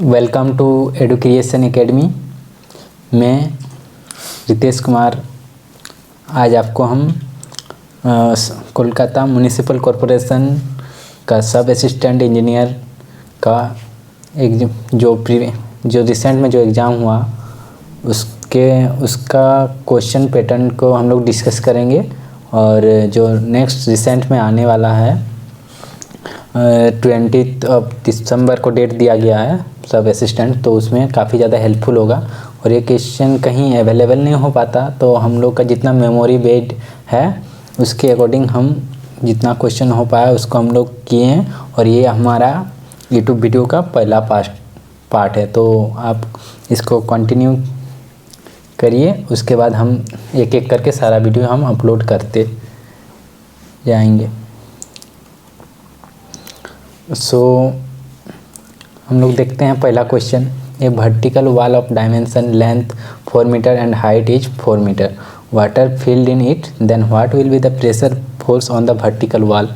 Welcome to एडुक्रिएशन academy. मैं रितेश कुमार। आज आपको हम कोलकाता म्युनिसिपल कॉरपोरेशन का सब असिस्टेंट इंजीनियर का एक जो रिसेंट में जो एग्ज़ाम हुआ उसका क्वेश्चन पैटर्न को हम लोग डिस्कस करेंगे। और जो नेक्स्ट रिसेंट में आने वाला है 20 दिसंबर को डेट दिया गया है सब असिस्टेंट, तो उसमें काफ़ी ज़्यादा हेल्पफुल होगा। और ये क्वेश्चन कहीं अवेलेबल नहीं हो पाता, तो हम लोग का जितना मेमोरी बेस्ड है उसके अकॉर्डिंग हम जितना क्वेश्चन हो पाया उसको हम लोग किए हैं। और ये हमारा यूट्यूब वीडियो का पहला पार्ट है, तो आप इसको कंटिन्यू करिए। उसके बाद हम एक एक करके सारा वीडियो हम अपलोड करते जाएंगे। हम लोग देखते हैं पहला question. A vertical wall of dimension length 4 metre and height is 4 metre, water filled in it, then what will be the pressure force on the vertical wall.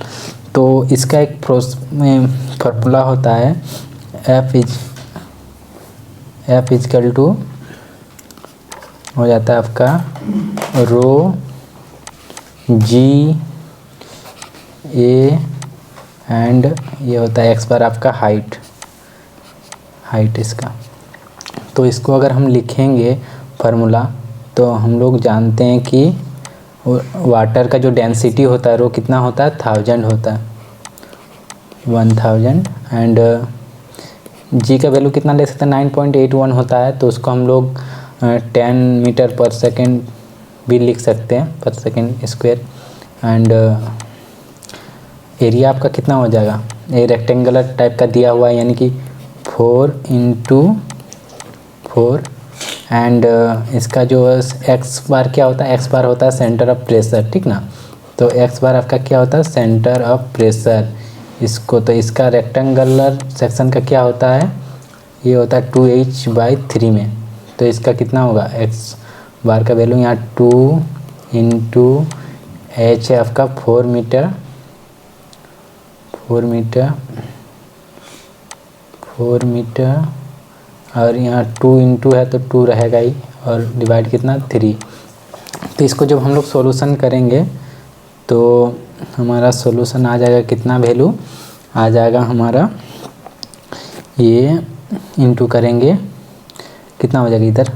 तो इसका एक फॉर्मूला होता है F इजकल टू हो जाता है आपका रो जी A and ये होता है x बार आपका हाइट इसका। तो इसको अगर हम लिखेंगे फार्मूला, तो हम लोग जानते हैं कि वाटर का जो डेंसिटी होता है रो कितना होता है 1000 होता है 1000 एंड जी का वैल्यू कितना ले सकते हैं 9.81 होता है। तो उसको हम लोग 10 मीटर पर सेकेंड भी लिख सकते हैं पर सेकेंड स्क्वायर। एंड एरिया आपका कितना हो जाएगा, ये रेक्टेंगुलर टाइप का दिया हुआ है यानी कि 4 × 4 एंड इसका जो एक्स बार क्या होता है, एक्स बार होता है सेंटर ऑफ प्रेशर, ठीक ना। तो एक्स बार आपका क्या होता है सेंटर ऑफ प्रेशर इसको। तो इसका रेक्टेंगुलर सेक्शन का क्या होता है, ये होता है 2h/3 में। तो इसका कितना होगा एक्स बार का वैल्यू यहाँ 2 × h है आपका 4 मीटर और यहाँ 2 × है तो 2 रहेगा ही और डिवाइड कितना 3। तो इसको जब हम लोग सॉल्यूशन करेंगे तो हमारा सॉल्यूशन आ जाएगा कितना वैल्यू आ जाएगा हमारा, ये इंटू करेंगे कितना हो जाएगा इधर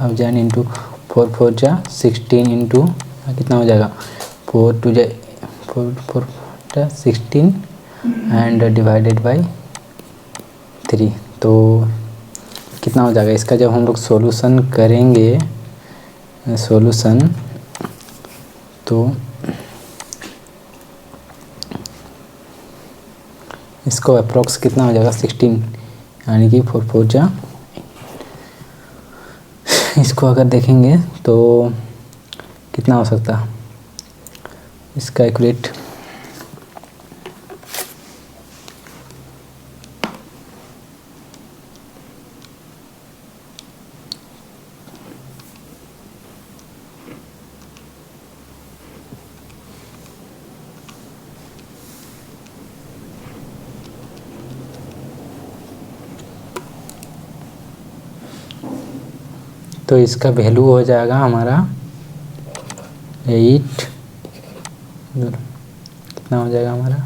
1000 × 4 4 जा 16 × कितना हो जाएगा 4 2 जा 4 16 एंड डिवाइडेड बाय 3। तो कितना हो जाएगा इसका जब हम लोग सॉल्यूशन करेंगे तो इसको अप्रोक्स कितना हो जाएगा 16 यानी कि 4 4 जा। इसको अगर देखेंगे तो कितना हो सकता है इसका एक्यूरेट तो इसका वैल्यू हो जाएगा हमारा 8 कितना हो जाएगा हमारा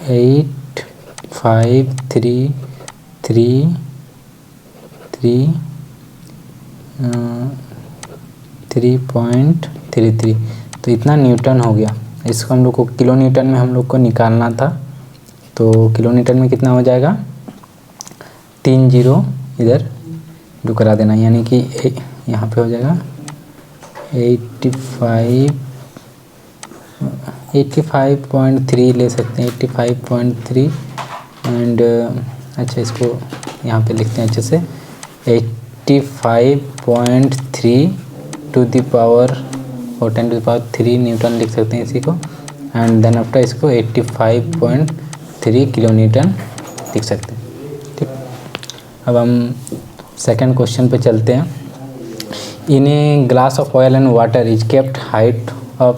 3.33। तो इतना न्यूटन हो गया। इसको हम लोग को किलो न्यूटन में हम लोग को निकालना था, तो किलो न्यूटन में कितना हो जाएगा 3 0 इधर जो करा देना, यानी कि यहाँ पे हो जाएगा 85.3 ले सकते हैं 85.3 एंड अच्छा इसको यहाँ पे लिखते हैं अच्छे से 85.3 टू द पावर और 10 टू द पावर 3 न्यूटन लिख सकते हैं इसी को। एंड देन आफ्टर इसको 85.3 किलो न्यूटन लिख सकते हैं, ठीक। अब हम सेकंड क्वेश्चन पे चलते हैं। In a glass of oil and water is kept height of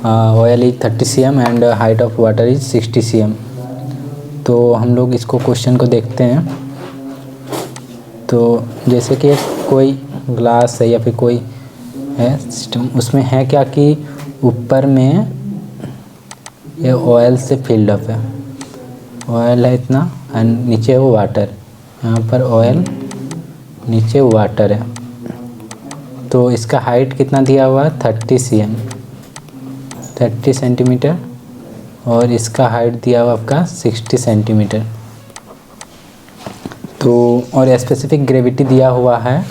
oil is 30 cm and height of water is 60 cm। तो हम लोग इसको क्वेश्चन को देखते हैं। तो जैसे कि कोई ग्लास है या फिर कोई है सिस्टम, उसमें है क्या कि ऊपर में ये ऑयल से फिल्ड अप है, ऑयल है इतना एंड नीचे है वो वाटर, यहाँ पर ऑयल नीचे वाटर है। तो इसका हाइट कितना दिया हुआ है 30 सेंटीमीटर और इसका हाइट दिया हुआ आपका 60 सेंटीमीटर। तो और स्पेसिफिक ग्रेविटी दिया हुआ है,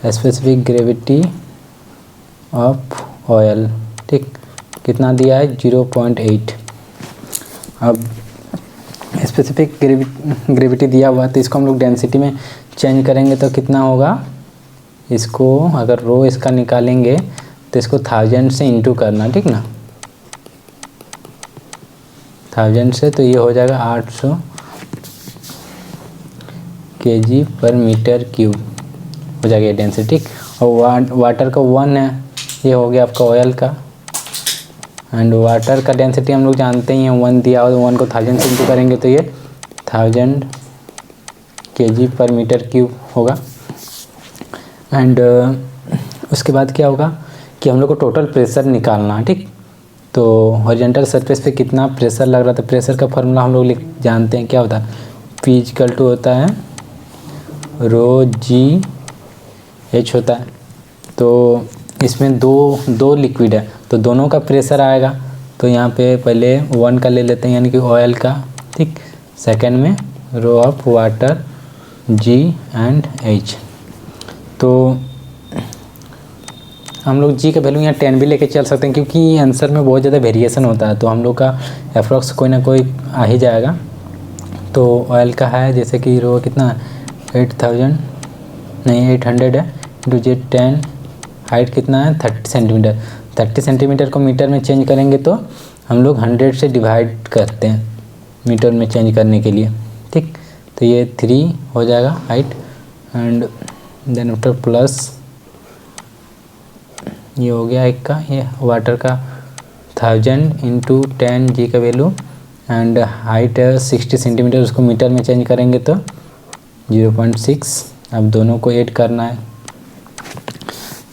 स्पेसिफिक ग्रेविटी ऑफ ऑयल, ठीक, कितना दिया है 0.8। अब स्पेसिफिक ग्रेविटी दिया हुआ तो इसको हम लोग डेंसिटी में चेंज करेंगे तो कितना होगा, इसको अगर रो इसका निकालेंगे तो इसको 1000 से इंटू करना, ठीक ना, 1000 से, तो ये हो जाएगा 800 kg पर मीटर क्यूब हो जाएगा ये डेंसिटी। और वाटर का 1 है, ये हो गया आपका ऑयल का, एंड वाटर का डेंसिटी हम लोग जानते ही हैं 1 दिया हो, 1 को 1000 से इंटू करेंगे तो ये 1000 kg पर मीटर क्यूब होगा। एंड उसके बाद क्या होगा कि हम लोग को टोटल प्रेशर निकालना है, ठीक। तो हॉरिजॉन्टल सरफेस पे कितना प्रेशर लग रहा था, प्रेशर का फार्मूला हम लोग जानते हैं, क्या होता है, P = होता है ρg/H होता है। तो इसमें दो लिक्विड है तो दोनों का प्रेशर आएगा, तो यहाँ पे पहले 1 का ले लेते हैं यानी कि ऑयल का, ठीक, सेकेंड में rho of water G and H। तो हम लोग G का वैल्यू यहाँ 10 भी लेके चल सकते हैं क्योंकि आंसर में बहुत ज़्यादा वेरिएशन होता है, तो हम लोग का अप्रॉक्स कोई ना कोई आ ही जाएगा। तो ऑयल का है जैसे कि रो कितना 800 है इंटू Z10, हाइट कितना है 30 सेंटीमीटर। 30 सेंटीमीटर को मीटर में चेंज करेंगे तो हम लोग 100 से डिवाइड करते हैं मीटर में चेंज करने के लिए, ठीक। तो ये 3 हो जाएगा height, and then after plus ये हो गया एक का, ये वाटर का 1000 इंटू 10 G का वैल्यू, एंड हाइट 60 सेंटीमीटर, उसको मीटर में चेंज करेंगे तो 0.6। अब दोनों को ऐड करना है,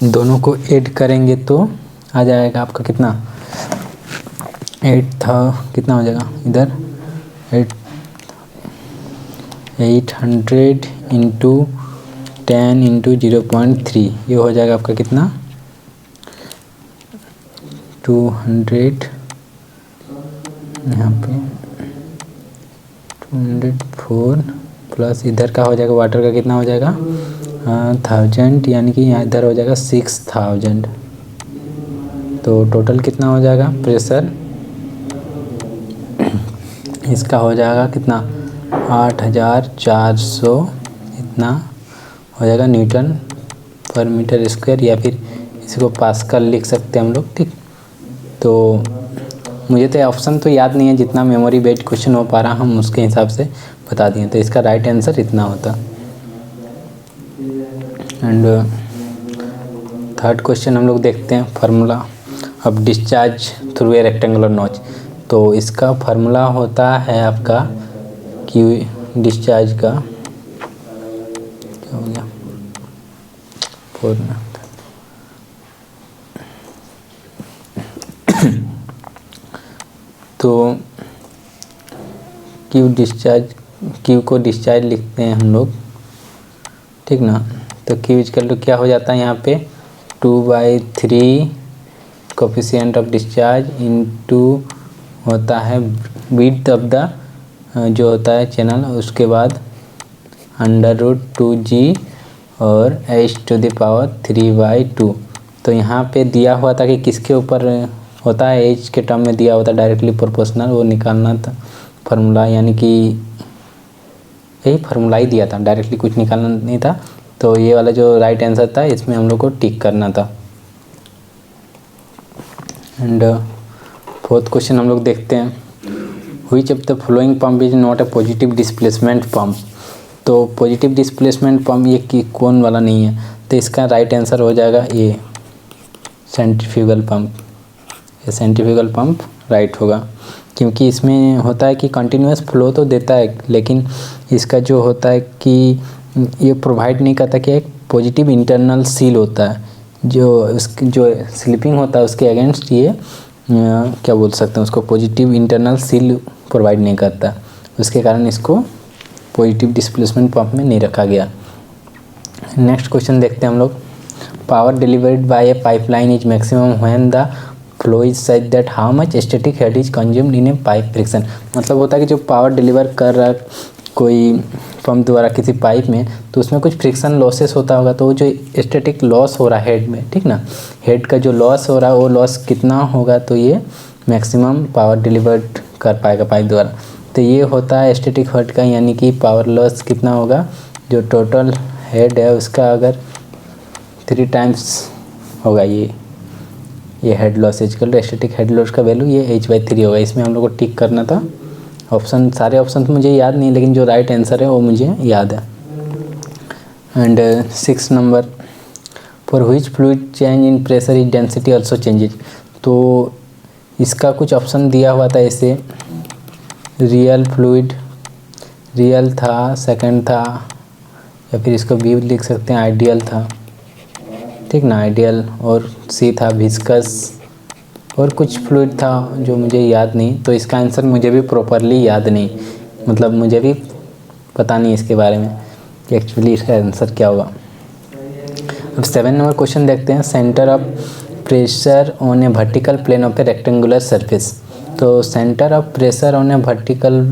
दोनों को ऐड करेंगे तो आ जाएगा आपका कितना 8 था, कितना हो जाएगा इधर 800 इंटू 10 इंटू 0.3, ये हो जाएगा आपका कितना 200, यहाँ पे 204 प्लस इधर का हो जाएगा वाटर का कितना हो जाएगा 1000, यानी कि यहाँ इधर हो जाएगा 6000। तो टोटल कितना हो जाएगा प्रेशर इसका हो जाएगा कितना 8400, इतना हो जाएगा न्यूटन पर मीटर स्क्वायर, या फिर इसको पास्कल लिख सकते हैं हम लोग, ठीक। तो मुझे तो ऑप्शन तो याद नहीं है, जितना मेमोरी बेस्ड क्वेश्चन हो पा रहा हम उसके हिसाब से बता दिए, तो इसका राइट आंसर इतना होता। एंड थर्ड क्वेश्चन हम लोग देखते हैं, formula of discharge through a rectangular नोच। तो इसका फार्मूला होता है आपका कि डिस्चार्ज का क्या हो गया 4 तो क्यू को डिस्चार्ज लिखते हैं हम लोग, ठीक ना। तो Q क्या हो जाता है यहाँ पे 2/3 कोफिशिएंट ऑफ डिस्चार्ज इनटू होता है विड्थ ऑफ द जो होता है चैनल, उसके बाद √2G और h⁻3/2। तो यहाँ पे दिया हुआ था कि किसके ऊपर होता है, h के टर्म में दिया होता है डायरेक्टली प्रोपोर्शनल, वो निकालना था फार्मूला, यानी कि यही फार्मूला ही दिया था, डायरेक्टली कुछ निकालना नहीं था। तो ये वाला जो राइट आंसर था इसमें हम लोग को टिक करना था। एंड फोर्थ क्वेश्चन हम लोग देखते हैं, which of the following pump is not a positive displacement pump. तो पॉजिटिव डिस्प्लेसमेंट पंप ये कि कौन वाला नहीं है, तो इसका राइट आंसर हो जाएगा ए सेंट्रीफ्यूगल पंप। ये सेंट्रीफ्यूगल पंप राइट होगा। क्योंकि इसमें होता है कि कंटिन्यूस फ्लो तो देता है, लेकिन इसका जो होता है कि ये प्रोवाइड नहीं करता कि एक पॉजिटिव इंटरनल सील होता है, जो स्लिपिंग होता है उसके अगेंस्ट ये क्या बोल सकते हैं उसको, पॉजिटिव इंटरनल सील प्रोवाइड नहीं करता, उसके कारण इसको पॉजिटिव डिस्प्लेसमेंट पंप में नहीं रखा गया। नेक्स्ट क्वेश्चन देखते हैं हम लोग। Power delivered by A pipeline is maximum when the flow is such that how much static head is consumed in A pipe friction. मतलब होता है कि जो पावर डिलीवर कर रहा है कोई पंप द्वारा किसी पाइप में, तो उसमें कुछ फ्रिक्शन लॉसेस होता होगा, तो वो जो स्टैटिक लॉस हो रहा है हेड में, ठीक ना, हेड का जो लॉस हो रहा है वो लॉस कितना होगा, तो ये मैक्सिमम पावर डिलीवर्ड कर पाएगा पाइप द्वारा। तो ये होता है स्टैटिक हेड का, यानी कि पावर लॉस कितना होगा, जो टोटल हेड है उसका अगर 3 टाइम्स होगा ये head loss equal to static head loss का वैल्यू ये H/3 होगा। इसमें हम लोग को टिक करना था। ऑप्शन सारे ऑप्शन तो मुझे याद नहीं, लेकिन जो राइट आंसर है वो मुझे याद है। And 6 number, for which fluid change in pressure is density also changes. तो इसका कुछ ऑप्शन दिया हुआ था, ऐसे रियल फ्लूइड, रियल था, सेकंड था, या फिर इसको भी लिख सकते हैं आइडियल था, ठीक ना, आइडियल, और सी था विस्कस, और कुछ फ्लूइड था जो मुझे याद नहीं। तो इसका आंसर मुझे भी प्रॉपरली याद नहीं, मतलब मुझे भी पता नहीं इसके बारे में कि एक्चुअली इसका आंसर क्या होगा। अब 7 नंबर क्वेश्चन देखते हैं। Centre of pressure on a vertical plane of a rectangular surface. तो centre of pressure on a vertical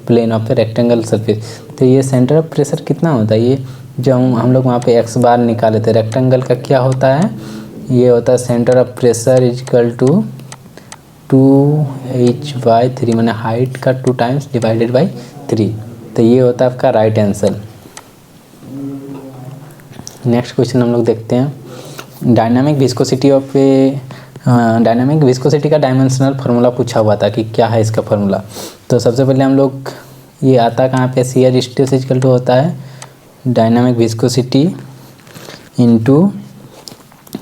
plane of a rectangle surface, तो ये सेंटर ऑफ प्रेशर कितना होता है, ये जो हम लोग वहाँ पे x बार निकाले थे, रेक्टेंगल का क्या होता है, ये होता है centre of pressure equal to 2h/3, मैंने हाइट का 2 टाइम्स डिवाइडेड बाई 3। तो ये होता है आपका राइट आंसर। नेक्स्ट क्वेश्चन हम लोग देखते हैं। Dynamic viscosity of a dynamic viscosity का डायमेंशनल फार्मूला पूछा हुआ था कि क्या है इसका फार्मूला। तो सबसे पहले हम लोग, ये आता कहाँ पे, शियर स्ट्रेस इक्वल टू होता है डायनामिक विस्कोसिटी इनटू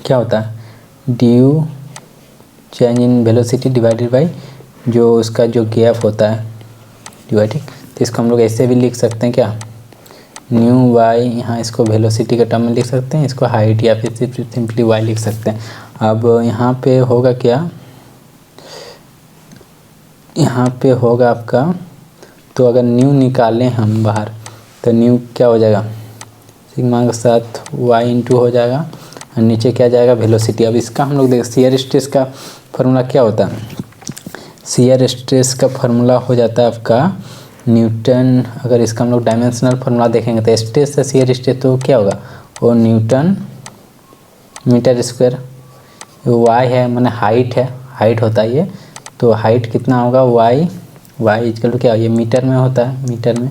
क्या होता है, due change in velocity divided by जो उसका जो गैप होता है डिवाइडेड। तो इसको हम लोग ऐसे भी लिख सकते हैं क्या, न्यू वाई, यहाँ इसको वेलोसिटी के टर्म में लिख सकते हैं, इसको हाइट या फिर सिंपली वाई लिख सकते हैं। अब यहाँ पे होगा क्या, यहाँ पे होगा आपका, तो अगर न्यू निकालें हम बाहर, तो न्यू क्या हो जाएगा, सिग्मा के साथ वाई इंटू हो जाएगा, और नीचे क्या जाएगा, वेलोसिटी। अब इसका हम लोग देख, शियर स्ट्रेस का फार्मूला क्या होता है, शियर स्ट्रेस का फार्मूला हो जाता है आपका न्यूटन। अगर इसका हम लोग डायमेंशनल फार्मूला देखेंगे तो स्ट्रेस से शियर स्ट्रेस तो क्या होगा, वो न्यूटन मीटर स्क्वायर, वाई है मैंने हाइट है, हाइट होता है ये, तो हाइट कितना होगा, वाई इक्वल टू क्या, ये मीटर में होता है, मीटर में,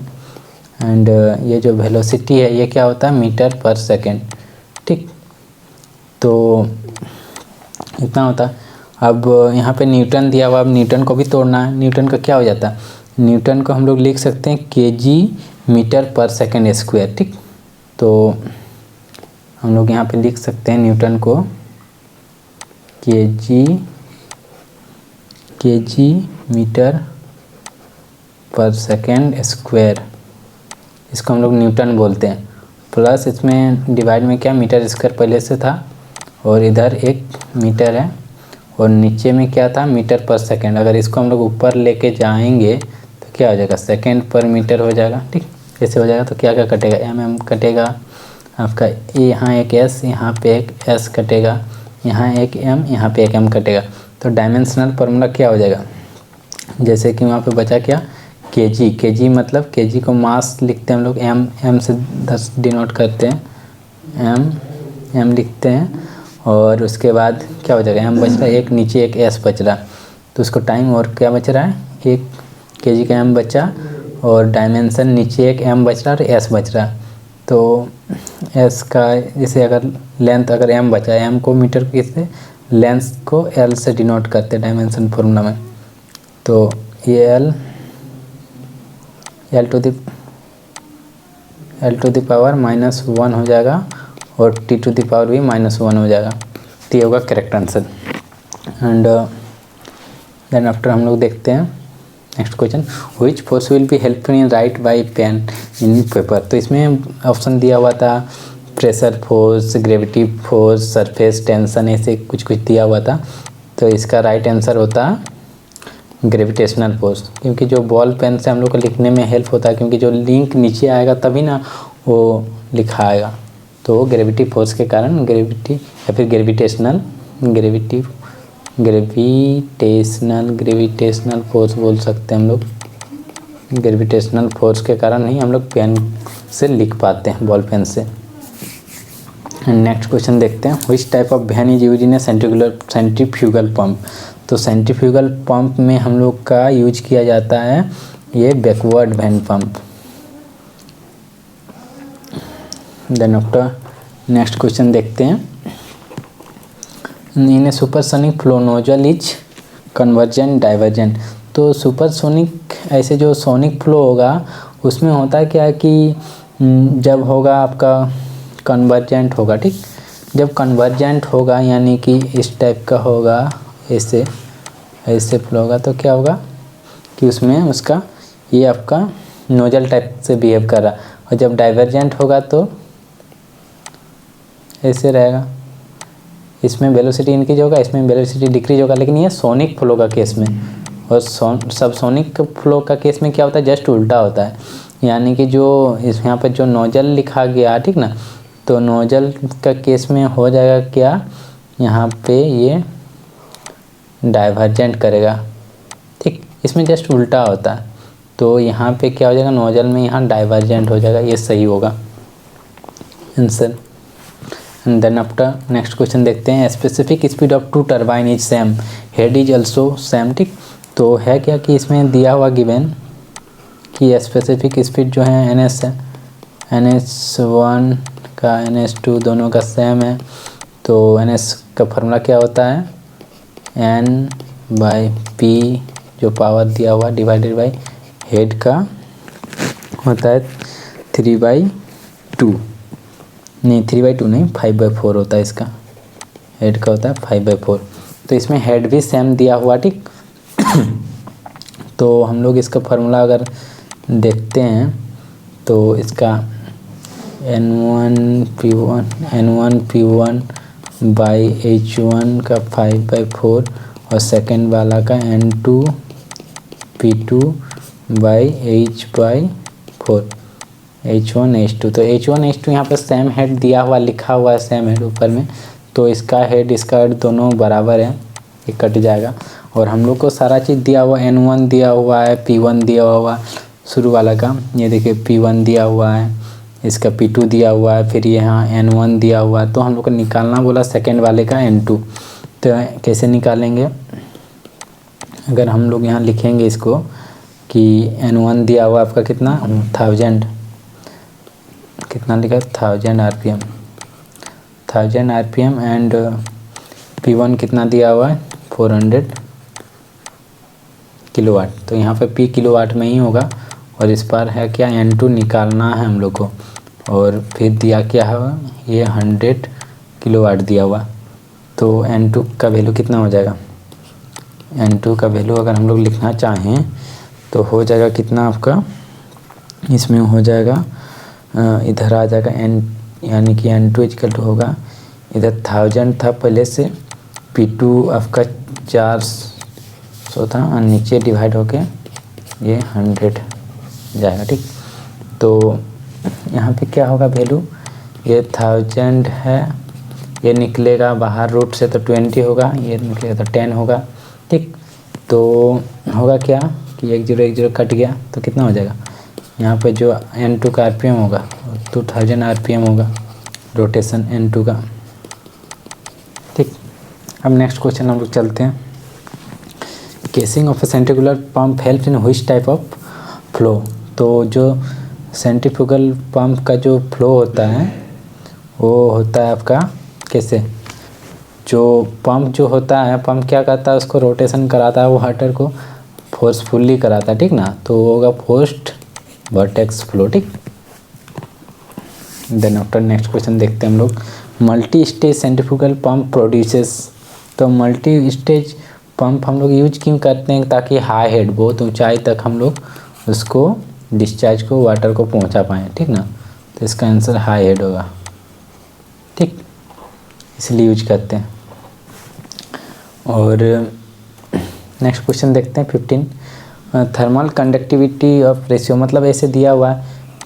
एंड ये जो वेलोसिटी है ये क्या होता है, मीटर पर सेकेंड, ठीक। तो इतना होता है। अब यहाँ पे न्यूटन दिया हुआ, अब न्यूटन को भी तोड़ना है, न्यूटन का क्या हो जाता है, न्यूटन को हम लोग लिख सकते हैं केजी मीटर पर सेकेंड स्क्वायर, ठीक। तो हम लोग यहाँ पे लिख सकते हैं न्यूटन को केजी मीटर पर सेकेंड स्क्वायर, इसको हम लोग न्यूटन बोलते हैं। प्लस इसमें डिवाइड में क्या, मीटर स्क्वायर पहले से था, और इधर एक मीटर है, और नीचे में क्या था, मीटर पर सेकेंड। अगर इसको हम लोग ऊपर लेके जाएंगे तो क्या हो जाएगा, सेकेंड पर मीटर हो जाएगा, ठीक। ऐसे हो जाएगा तो क्या क्या कटेगा, एम कटेगा आपका, यहाँ एक एस, यहाँ पे एक एस कटेगा, यहाँ एक एम, यहाँ पे एक एम कटेगा। तो डायमेंशनल फार्मूला क्या हो जाएगा, जैसे कि वहाँ पे बचा क्या, केजी मतलब केजी को मास लिखते हैं हम लोग, एम से 10 डिनोट करते हैं, एम लिखते हैं, और उसके बाद क्या हो जाएगा, एम बच रहा है, एक नीचे एक एस बच रहा, तो उसको टाइम, और क्या बच रहा है, एक केजी का एम बचा, और डायमेंशन नीचे एक एम बच रहा है और एस बच रहा है। तो एस का जैसे अगर लेंथ, अगर एम बचा, एम को मीटर किससे, लेंथ को एल से डिनोट करते हैं डायमेंशन फार्मूला में। तो ये एल टू द पावर -1 हो जाएगा, और टी टू द पावर भी -1 हो जाएगा। तो ये होगा correct answer. And then after हम लोग देखते हैं next question, which force will be helpful in write by pen in paper. तो इसमें ऑप्शन दिया हुआ था pressure force, gravity force, surface tension, ऐसे कुछ कुछ दिया हुआ था। तो इसका राइट आंसर होता ग्रेविटेशनल फोर्स, क्योंकि जो बॉल पेन से हम लोग को लिखने में हेल्प होता है, क्योंकि जो लिंक नीचे आएगा तभी ना वो लिखा आएगा। तो ग्रेविटी फोर्स के कारण ग्रेविटी या फिर ग्रेविटेशनल फोर्स बोल सकते हैं हम लोग। ग्रेविटेशनल फोर्स के कारण ही हम लोग पेन से लिख पाते हैं, बॉल पेन से। नेक्स्ट क्वेश्चन देखते हैं, which type of vane is use in a centrifugal pump. तो सेंट्रीफ्यूगल पंप में हम लोग का यूज किया जाता है ये backward vane pump. Then after next question देखते हैं, in a supersonic flow nozzle is convergent divergent. तो सुपरसोनिक ऐसे जो सोनिक फ्लो होगा उसमें होता है क्या कि जब होगा आपका कन्वर्जेंट होगा, ठीक। जब कन्वर्जेंट होगा यानी कि इस टाइप का होगा, ऐसे फ्लो होगा, तो क्या होगा कि उसमें उसका ये आपका नोजल टाइप से बिहेव कर रहा। और जब डाइवर्जेंट होगा तो ऐसे रहेगा, इसमें वेलोसिटी इंक्रीज होगा, इसमें वेलोसिटी डिक्रीज होगा। लेकिन ये सोनिक फ्लो का केस में और सब सोनिक फ्लो का केस में क्या होता है, जस्ट उल्टा होता है। यानी कि जो इस यहाँ पर जो नोजल लिखा गया, ठीक ना, तो नोजल का केस में हो जाएगा क्या, यहाँ पे ये डाइवर्जेंट करेगा, ठीक। इसमें जस्ट उल्टा होता है, तो यहाँ पे क्या हो जाएगा, नोजल में यहाँ डाइवर्जेंट हो जाएगा, ये सही होगा answer. And then after next question देखते हैं, specific speed of two turbine is same, head is also same, ठीक। तो है क्या कि इसमें दिया हुआ गिवन कि स्पेसिफिक स्पीड जो है NS है, NS1 का NS2 दोनों का सेम है। तो NS का फार्मूला क्या होता है, N/P जो पावर दिया हुआ डिवाइडेड बाई हेड का होता है 3/2 नहीं 3/2 नहीं 5/4 होता है, इसका हेड का होता है 5/4। तो इसमें हेड भी सेम दिया हुआ, ठीक। तो हम लोग इसका फार्मूला अगर देखते हैं तो इसका N1P1/H1 का 5/4 और सेकेंड वाला का N2P2/H/4 H1 H2। तो H1 H2 यहाँ पर सेम हेड दिया हुआ, लिखा हुआ है सेम हेड ऊपर में, तो इसका हेड इसका हेड दोनों बराबर है, ये कट जाएगा। और हम लोग को सारा चीज़ दिया हुआ, N1 दिया हुआ है, P1 दिया हुआ शुरू वाला का, ये देखिए P1 दिया हुआ है, इसका P2 दिया हुआ है, फिर यहाँ N1 दिया हुआ है। तो हम लोग को निकालना बोला सेकेंड वाले का N2। तो कैसे निकालेंगे, अगर हम लोग यहाँ लिखेंगे इसको कि N1 दिया हुआ आपका कितना 1000, कितना लिखा 1000 RPM एंड P1 कितना दिया हुआ है 400 किलोवाट। तो यहाँ पे P किलोवाट में ही होगा। और इस पर है क्या N2 निकालना है हम लोग को, और फिर दिया क्या है ये 100 किलोवाट दिया हुआ। तो N2 का वैल्यू कितना हो जाएगा, N2 का वैल्यू अगर हम लोग लिखना चाहें तो हो जाएगा कितना आपका, इसमें हो जाएगा इधर आ जाएगा N, यानी कि N2 इक्वल टू होगा, इधर 1000 था पहले से, P2 आपका 400 था और नीचे डिवाइड होके ये 100 जाएगा, ठीक। तो यहाँ पे क्या होगा वैल्यू, ये 1000 है, ये निकलेगा बाहर रूट से तो 20 होगा, ये निकलेगा तो 10 होगा, ठीक। तो होगा क्या कि 1 0 1 0 कट गया, तो कितना हो जाएगा, यहाँ पे जो N2 का RPM होगा 2000 RPM होगा रोटेशन N2 का, ठीक। अब नेक्स्ट क्वेश्चन हम लोग चलते हैं, casing of A centrifugal pump help in which type of flow. तो जो सेंट्रीफ्यूगल पंप का जो फ्लो होता है वो होता है आपका कैसे, जो पंप जो होता है, पंप क्या करता है, उसको रोटेशन कराता है, वो वाटर को फोर्सफुली कराता है, ठीक ना। तो वो होगा फोर्स्ड वर्टेक्स फ्लो, ठीक। देन आफ्टर नेक्स्ट क्वेश्चन देखते हैं हम लोग, multi stage centrifugal pump produces. तो मल्टी स्टेज पंप हम लोग यूज क्यों करते हैं, ताकि हाई हेड बहुत ऊंचाई तक हम लोग उसको डिस्चार्ज को वाटर को पहुंचा पाएँ, ठीक ना। तो इसका आंसर हाई हेड होगा, ठीक, इसलिए यूज करते हैं। और नेक्स्ट क्वेश्चन देखते हैं 15। थर्मल कंडक्टिविटी ऑफ रेशियो, मतलब ऐसे दिया हुआ है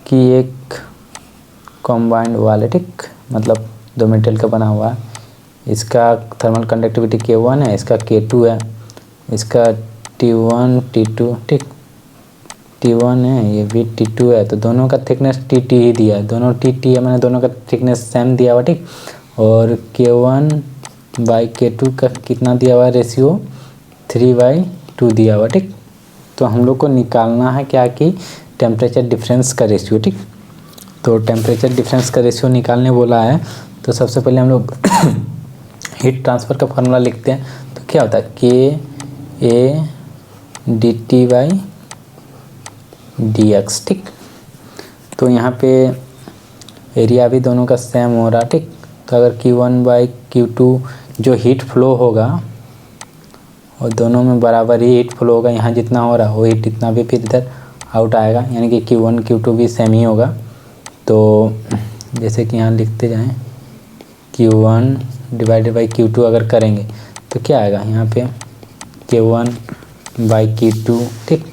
कि एक कॉम्बाइंड वाल है, ठीक, मतलब 2 मेटल का बना हुआ है, इसका थर्मल कंडक्टिविटी K1 है, इसका K2 है, इसका T1 T2, ठीक, T1 है, ये भी T2 है, तो दोनों का थिकनेस TT ही दिया है, दोनों TT है, मैंने दोनों का थिकनेस सेम दिया हुआ, ठीक। और K1/K2 का कितना दिया हुआ है रेशियो, 3/2 दिया हुआ, ठीक। तो हम लोग को निकालना है क्या कि टेम्परेचर डिफरेंस का रेशियो, ठीक। तो टेम्परेचर डिफरेंस का रेशियो निकालने बोला है, तो सबसे पहले हम लोग हीट ट्रांसफ़र का फार्मूला लिखते हैं। तो क्या होता है KA dt/dx, ठीक। तो यहाँ पे एरिया भी दोनों का सेम हो रहा, ठीक। तो अगर Q1/Q2 जो हीट फ्लो होगा और दोनों में बराबर ही हीट फ्लो होगा, यहाँ जितना हो रहा है वो हीट इतना भी फिर इधर आउट आएगा, यानी कि Q1 Q2 भी सेम ही होगा। तो जैसे कि यहाँ लिखते जाएं Q1/Q2 अगर करेंगे तो क्या आएगा, यहाँ पे K1/Q2, ठीक,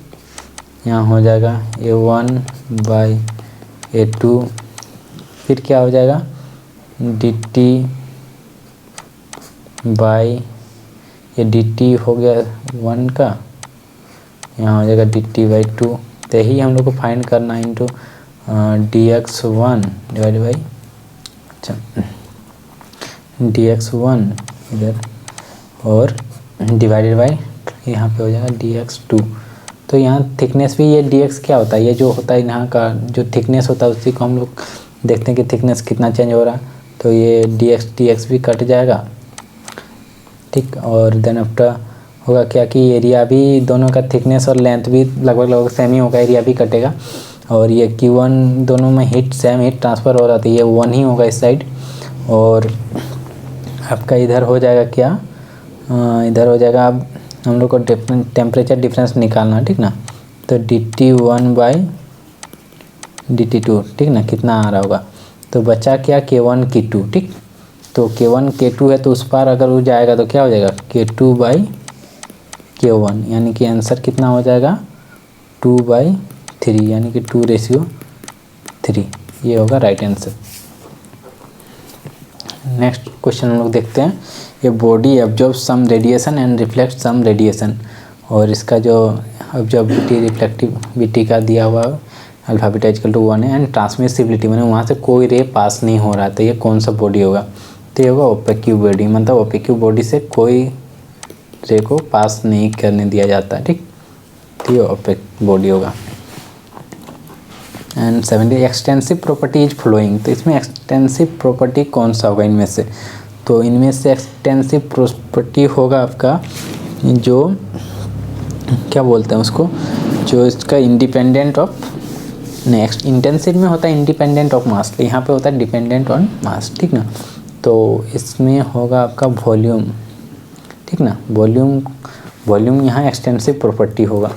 यहाँ हो जाएगा A1/A2, फिर क्या हो जाएगा dt हो गया 1 का, यहाँ हो जाएगा dt/2। तो यही हम लोग को फाइंड करना है इंटू dx1 डिवाइड बाई, अच्छा, dx1 इधर और डिवाइडेड बाई यहाँ पे हो जाएगा dx2। तो यहाँ थिकनेस भी, ये dx क्या होता है, ये जो होता है यहाँ का जो थिकनेस होता है उसी को हम लोग देखते हैं कि थिकनेस कितना चेंज हो रहा है। तो ये dx भी कट जाएगा, ठीक। और देन आफ्टर होगा क्या कि एरिया भी दोनों का थिकनेस और लेंथ भी लगभग सेम ही होगा, एरिया भी कटेगा। और ये Q1 दोनों में हीट सेम हीट ट्रांसफ़र हो रहा था, ये 1 ही होगा इस साइड। और आपका इधर हो जाएगा क्या, इधर हो जाएगा, अब हम लोग को टेम्परेचर डिफरेंस निकालना, ठीक ना। तो dt1/dt2, ठीक ना, कितना आ रहा होगा। तो बचा क्या K1 K2, ठीक। तो K1 K2 है, तो उस पार अगर वो जाएगा तो क्या हो जाएगा K2/K1, यानी कि आंसर कितना हो जाएगा 2/3, यानी कि 2:3, ये होगा राइट आंसर। नेक्स्ट क्वेश्चन हम लोग देखते हैं, ये body absorb some radiation and reflect some radiation, और इसका जो ऑब्जॉर्बिलिटी रिफ्लेक्टिविटी का दिया हुआ अल्फा बीटा इक्वल टू 1 है, एंड ट्रांसमिसिबिलिटी मैंने वहाँ से कोई रे पास नहीं हो रहा, तो ये कौन सा बॉडी होगा। तो ये होगा ओपेक्यू बॉडी, मतलब ओपेक्यू बॉडी से कोई रे को पास नहीं करने दिया जाता है, ठीक। तो ये ओपेक बॉडी होगा। And 70 extensive property is flowing, तो इसमें एक्सटेंसिव प्रॉपर्टी कौन सा होगा इनमें से। तो इनमें से एक्सटेंसिव प्रॉपर्टी होगा आपका जो क्या बोलते हैं उसको, जो इसका इंडिपेंडेंट ऑफ, नेक्स्ट इंटेंसिव में होता है इंडिपेंडेंट ऑफ मास, यहाँ पे होता है डिपेंडेंट ऑन मास, ठीक ना। तो इसमें होगा आपका वॉल्यूम, ठीक ना, वॉल्यूम यहाँ एक्सटेंसिव प्रॉपर्टी होगा।